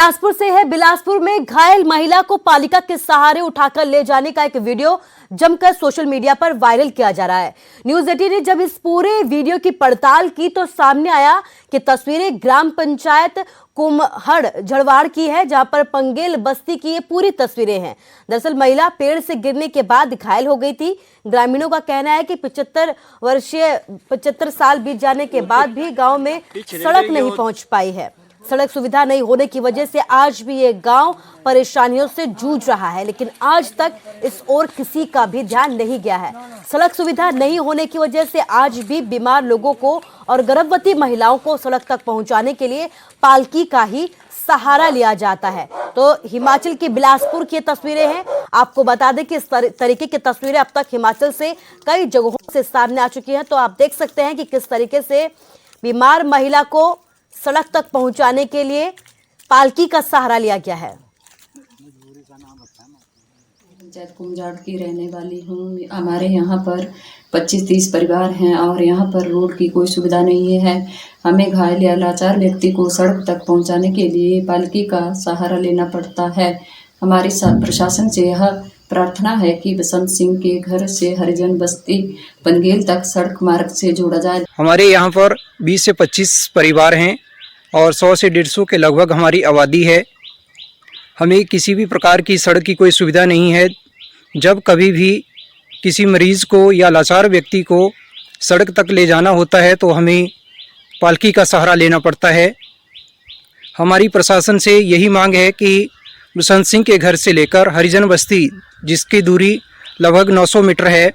बिलासपुर से है। बिलासपुर में घायल महिला को पालिका के सहारे उठाकर ले जाने का एक वीडियो जमकर सोशल मीडिया पर वायरल किया जा रहा है। न्यूज 18 ने जब इस पूरे वीडियो की पड़ताल की तो सामने आया कि तस्वीरें ग्राम पंचायत कुम्हड़ झड़वाड़ की है, जहां पर पंगेल बस्ती की ये पूरी तस्वीरें हैं। दरअसल महिला पेड़ से गिरने के बाद घायल हो गई थी। ग्रामीणों का कहना है कि 75 साल बीत जाने के बाद भी गांव में सड़क नहीं पहुंच पाई है। सड़क सुविधा नहीं होने की वजह से आज भी ये गांव परेशानियों से जूझ रहा है, लेकिन आज तक इस ओर किसी का भी ध्यान नहीं गया है। सड़क सुविधा नहीं होने की वजह से आज भी बीमार लोगों को और गर्भवती महिलाओं को सड़क तक पहुंचाने के लिए पालकी का ही सहारा लिया जाता है। तो हिमाचल की बिलासपुर की तस्वीरें हैं। आपको बता दें कि इस तरीके की तस्वीरें अब तक हिमाचल से कई जगहों से सामने आ चुकी हैं। तो आप देख सकते हैं कि किस तरीके से बीमार महिला को सड़क तक पहुंचाने के लिए पालकी का सहारा लिया गया है। पंचायत कुम्हड़ की रहने वाली हूँ। हमारे यहाँ पर 25-30 परिवार हैं और यहाँ पर रोड की कोई सुविधा नहीं है। हमें घायल या लाचार व्यक्ति को सड़क तक पहुँचाने के लिए पालकी का सहारा लेना पड़ता है। हमारी प्रशासन से यह प्रार्थना है कि बसंत सिंह के घर से हरिजन बस्ती पंगेल तक सड़क मार्ग से जोड़ा जाए। हमारे यहाँ पर 20 से 25 परिवार हैं और 100 से 150 के लगभग हमारी आबादी है। हमें किसी भी प्रकार की सड़क की कोई सुविधा नहीं है। जब कभी भी किसी मरीज़ को या लाचार व्यक्ति को सड़क तक ले जाना होता है तो हमें पालकी का सहारा लेना पड़ता है। हमारी प्रशासन से यही मांग है कि बसंत सिंह के घर से लेकर हरिजन बस्ती, जिसकी दूरी लगभग 900 मीटर है,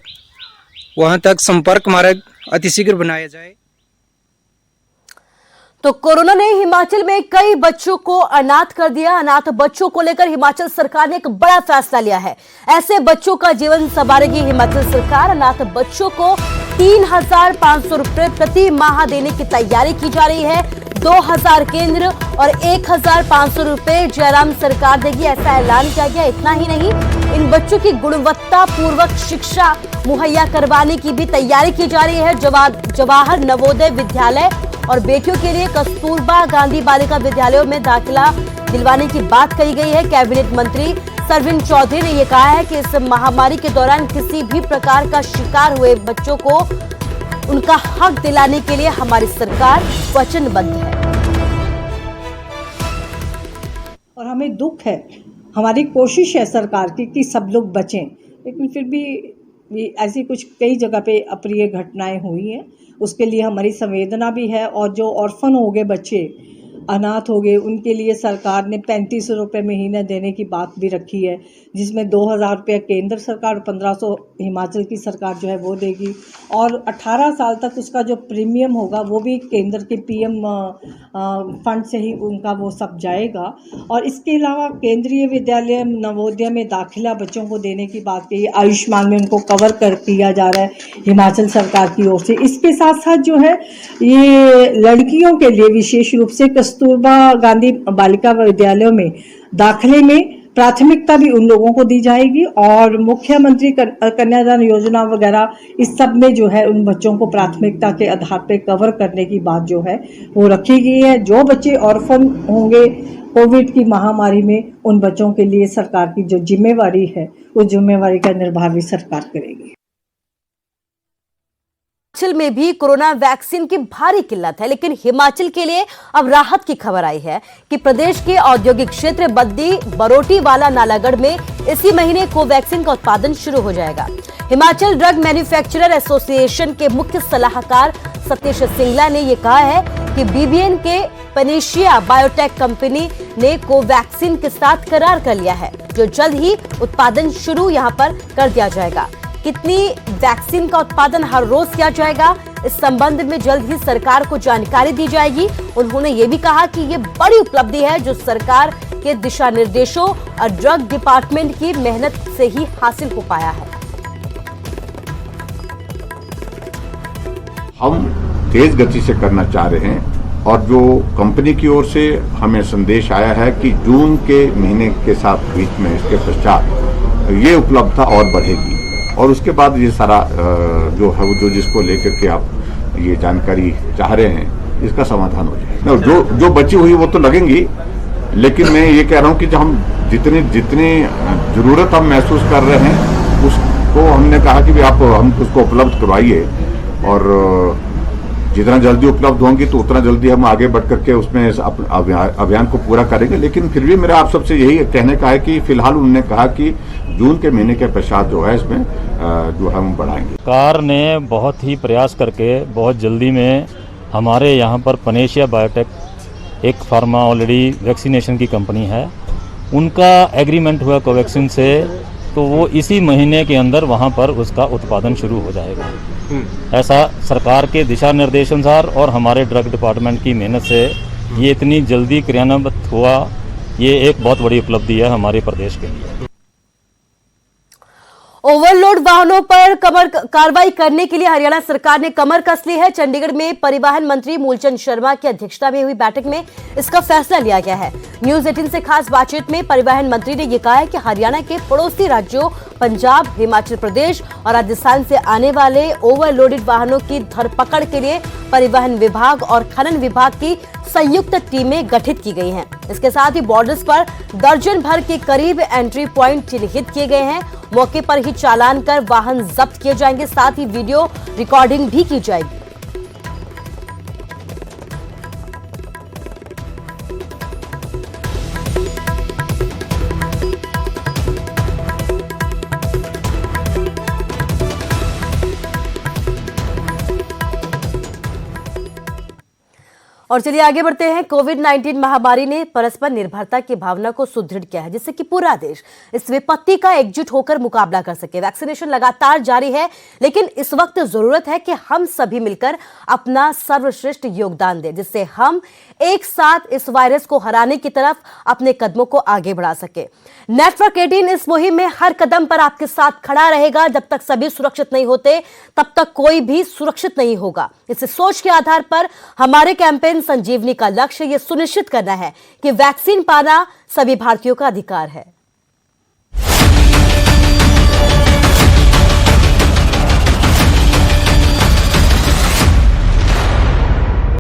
वहां तक संपर्क मार्ग अतिशीघ्र बनाया जाए। तो कोरोना ने हिमाचल में कई बच्चों को अनाथ कर दिया। अनाथ बच्चों को लेकर हिमाचल सरकार ने एक बड़ा फैसला लिया है। ऐसे बच्चों का जीवन संवारेगी हिमाचल सरकार। अनाथ बच्चों को 3,500 रुपए प्रति माह देने की तैयारी की जा रही है। 2,000 केंद्र और 1,500 रुपए जयराम सरकार देगी, ऐसा ऐलान किया गया। इतना ही नहीं, इन बच्चों की गुणवत्ता पूर्वक शिक्षा मुहैया करवाने की भी तैयारी की जा रही है। जवाहर नवोदय विद्यालय और बेटियों के लिए कस्तूरबा गांधी बालिका विद्यालयों में दाखिला दिलवाने की बात कही गई है। कैबिनेट मंत्री सरवीन चौधरी ने यह कहा है कि इस महामारी के दौरान किसी भी प्रकार का शिकार हुए बच्चों को उनका हक दिलाने के लिए हमारी सरकार वचनबद्ध है। और हमें दुख है, हमारी कोशिश है सरकार की कि सब लोग बचें, लेकिन फिर भी ऐसी कुछ कई जगह पे अप्रिय घटनाएं हुई हैं। उसके लिए हमारी संवेदना भी है। और जो ऑर्फन हो गए बच्चे, अनाथ हो गए, उनके लिए सरकार ने 3500 रुपये महीने देने की बात भी रखी है, जिसमें 2,000 रुपये केंद्र सरकार, 1,500 हिमाचल की सरकार जो है वो देगी। और 18 साल तक उसका जो प्रीमियम होगा वो भी केंद्र के PM फंड से ही उनका वो सब जाएगा। और इसके अलावा केंद्रीय विद्यालय नवोदय में दाखिला बच्चों को देने की बात कही। आयुष्मान में उनको कवर किया जा रहा है हिमाचल सरकार की ओर से। इसके साथ साथ जो है ये लड़कियों के लिए विशेष रूप से कस्तूरबा गांधी बालिका विद्यालयों में दाखिले में प्राथमिकता भी उन लोगों को दी जाएगी। और मुख्यमंत्री कन्यादान योजना वगैरह इस सब में जो है उन बच्चों को प्राथमिकता के आधार पर कवर करने की बात जो है वो रखी गई है। जो बच्चे ऑर्फन होंगे कोविड की महामारी में, उन बच्चों के लिए सरकार की जो जिम्मेवारी है उस जिम्मेवारी का निर्वाह भी सरकार करेगी। हिमाचल में भी कोरोना वैक्सीन की भारी किल्लत है, लेकिन हिमाचल के लिए अब राहत की खबर आई है कि प्रदेश के औद्योगिक क्षेत्र बद्दी, बरोटीवाला, नालागढ़ में इसी महीने कोवैक्सीन का उत्पादन शुरू हो जाएगा। हिमाचल ड्रग मैन्युफैक्चरर एसोसिएशन के मुख्य सलाहकार सतीश सिंगला ने यह कहा है कि BBN के पनेशिया बायोटेक कंपनी ने कोवैक्सीन के साथ करार कर लिया है, जो जल्द ही उत्पादन शुरू यहां पर कर दिया जाएगा। कितनी वैक्सीन का उत्पादन हर रोज किया जाएगा, इस संबंध में जल्द ही सरकार को जानकारी दी जाएगी। उन्होंने ये भी कहा कि ये बड़ी उपलब्धि है जो सरकार के दिशा निर्देशों और ड्रग डिपार्टमेंट की मेहनत से ही हासिल हो पाया है। हम तेज गति से करना चाह रहे हैं और जो कंपनी की ओर से हमें संदेश आया है कि जून के महीने के साथ बीच में इसके पश्चात ये उपलब्धता और बढ़ेगी और उसके बाद ये सारा जो है जो जिसको लेकर के आप ये जानकारी चाह रहे हैं इसका समाधान हो जाए। जो बची हुई वो तो लगेंगी, लेकिन मैं ये कह रहा हूँ कि जो हम जितनी जितनी जरूरत हम महसूस कर रहे हैं उसको हमने कहा कि भी आप हम उसको उपलब्ध करवाइए, और जितना जल्दी उपलब्ध होंगी तो उतना जल्दी हम आगे बढ़ करके उसमें अभियान को पूरा करेंगे। लेकिन फिर भी मेरा आप सबसे यही कहने का है कि फिलहाल उन्होंने कहा कि जून के महीने के पश्चात जो है इसमें जो है हम बढ़ाएंगे। सरकार ने बहुत ही प्रयास करके बहुत जल्दी में हमारे यहाँ पर पनेशिया बायोटेक, एक फार्मा ऑलरेडी वैक्सीनेशन की कंपनी है, उनका एग्रीमेंट हुआ कोवैक्सीन से, तो वो इसी महीने के अंदर वहाँ पर उसका उत्पादन शुरू हो जाएगा। ऐसा सरकार के दिशा निर्देशानुसार और हमारे ड्रग डिपार्टमेंट की मेहनत से ये इतनी जल्दी क्रियान्वित हुआ, ये एक बहुत बड़ी उपलब्धि है हमारे प्रदेश के लिए। ओवरलोड वाहनों पर कार्रवाई करने के लिए हरियाणा सरकार ने कमर कस ली है। चंडीगढ़ में परिवहन मंत्री मूलचंद शर्मा की अध्यक्षता में हुई बैठक में इसका फैसला लिया गया है। न्यूज 18 से खास बातचीत में परिवहन मंत्री ने यह कहा है कि हरियाणा के पड़ोसी राज्यों पंजाब, हिमाचल प्रदेश और राजस्थान से आने वाले ओवरलोडेड वाहनों की धरपकड़ के लिए परिवहन विभाग और खनन विभाग की संयुक्त टीमें गठित की गई हैं। इसके साथ ही बॉर्डर्स पर दर्जन भर के करीब एंट्री पॉइंट चिन्हित किए गए हैं। मौके पर ही चालान कर वाहन जब्त किए जाएंगे, साथ ही वीडियो रिकॉर्डिंग भी की जाएगी। और चलिए आगे बढ़ते हैं। कोविड-19 महामारी ने परस्पर निर्भरता की भावना को सुदृढ़ किया है, जिससे कि पूरा देश इस विपत्ति का एकजुट होकर मुकाबला कर सके। वैक्सीनेशन लगातार जारी है, लेकिन इस वक्त जरूरत है कि हम सभी मिलकर अपना सर्वश्रेष्ठ योगदान दें, जिससे हम एक साथ इस वायरस को हराने की तरफ अपने कदमों को आगे बढ़ा सके। नेटवर्क 18 इस मुहिम में हर कदम पर आपके साथ खड़ा रहेगा। जब तक सभी सुरक्षित नहीं होते, तब तक कोई भी सुरक्षित नहीं होगा। इस सोच के आधार पर हमारे कैंपेन संजीवनी का लक्ष्य यह सुनिश्चित करना है कि वैक्सीन पाना सभी भारतीयों का अधिकार है।